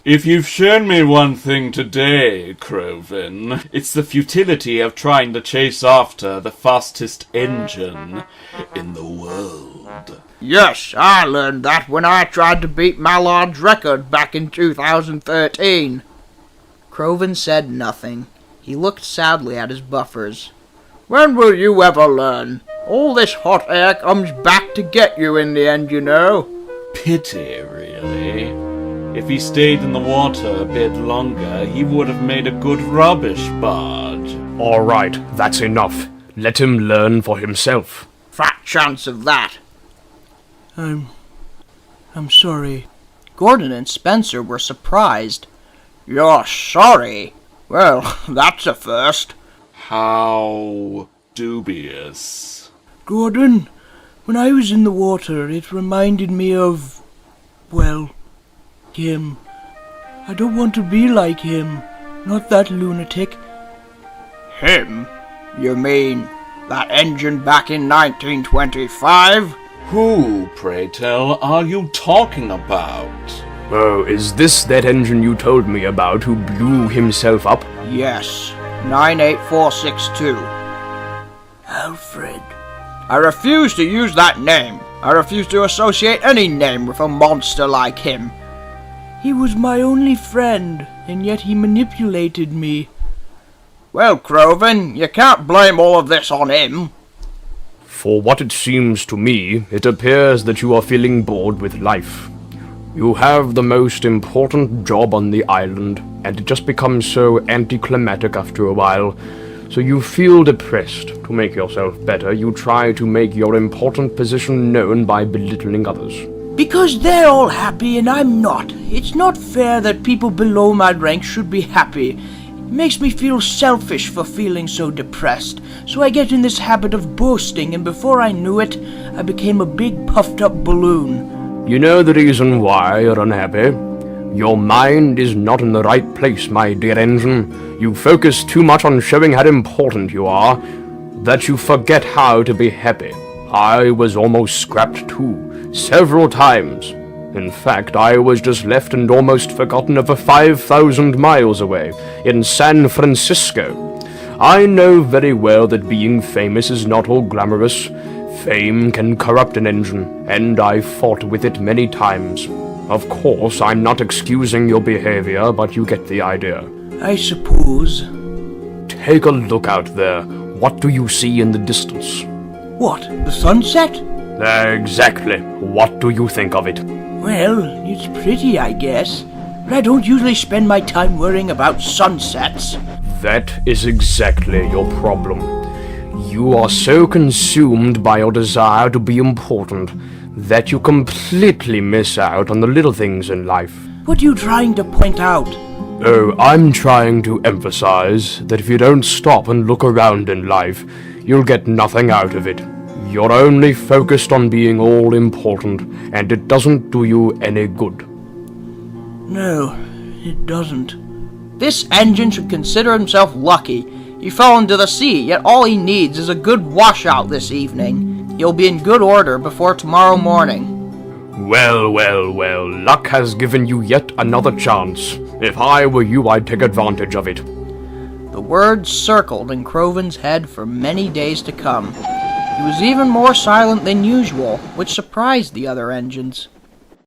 If you've shown me one thing today, Crovin, it's the futility of trying to chase after the fastest engine in the world. Yes, I learned that when I tried to beat Mallard's record back in 2013. Crovin said nothing. He looked sadly at his buffers. When will you ever learn? All this hot air comes back to get you in the end, you know. Pity, really. If he stayed in the water a bit longer, he would have made a good rubbish barge. All right, that's enough. Let him learn for himself. Fat chance of that. I'm sorry. Gordon and Spencer were surprised. You're sorry? Well, that's a first. How dubious. Gordon, when I was in the water, it reminded me of, well, him. I don't want to be like him. Not that lunatic. Him? You mean that engine back in 1925? Who, pray tell, are you talking about? Oh, is this that engine you told me about who blew himself up? Yes, 98462. Alfred. I refuse to use that name. I refuse to associate any name with a monster like him. He was my only friend, and yet he manipulated me. Well, Crovin, you can't blame all of this on him. For what it seems to me, it appears that you are feeling bored with life. You have the most important job on the island, and it just becomes so anticlimactic after a while. So you feel depressed. To make yourself better, you try to make your important position known by belittling others. Because they're all happy and I'm not. It's not fair that people below my rank should be happy. It makes me feel selfish for feeling so depressed. So I get in this habit of boasting, and before I knew it, I became a big puffed up balloon. You know the reason why you're unhappy? Your mind is not in the right place, my dear engine. You focus too much on showing how important you are, that you forget how to be happy. I was almost scrapped too. Several times. In fact, I was just left and almost forgotten over 5,000 miles away, in San Francisco. I know very well that being famous is not all glamorous. Fame can corrupt an engine, and I fought with it many times. Of course, I'm not excusing your behavior, but you get the idea. I suppose. Take a look out there. What do you see in the distance? What, the sunset? Exactly. What do you think of it? Well, it's pretty, I guess. But I don't usually spend my time worrying about sunsets. That is exactly your problem. You are so consumed by your desire to be important that you completely miss out on the little things in life. What are you trying to point out? Oh, I'm trying to emphasize that if you don't stop and look around in life, you'll get nothing out of it. You're only focused on being all important, and it doesn't do you any good. No, it doesn't. This engine should consider himself lucky. He fell into the sea, yet all he needs is a good washout this evening. He'll be in good order before tomorrow morning. Well, luck has given you yet another chance. If I were you, I'd take advantage of it. The words circled in Crovin's head for many days to come. He was even more silent than usual, which surprised the other engines.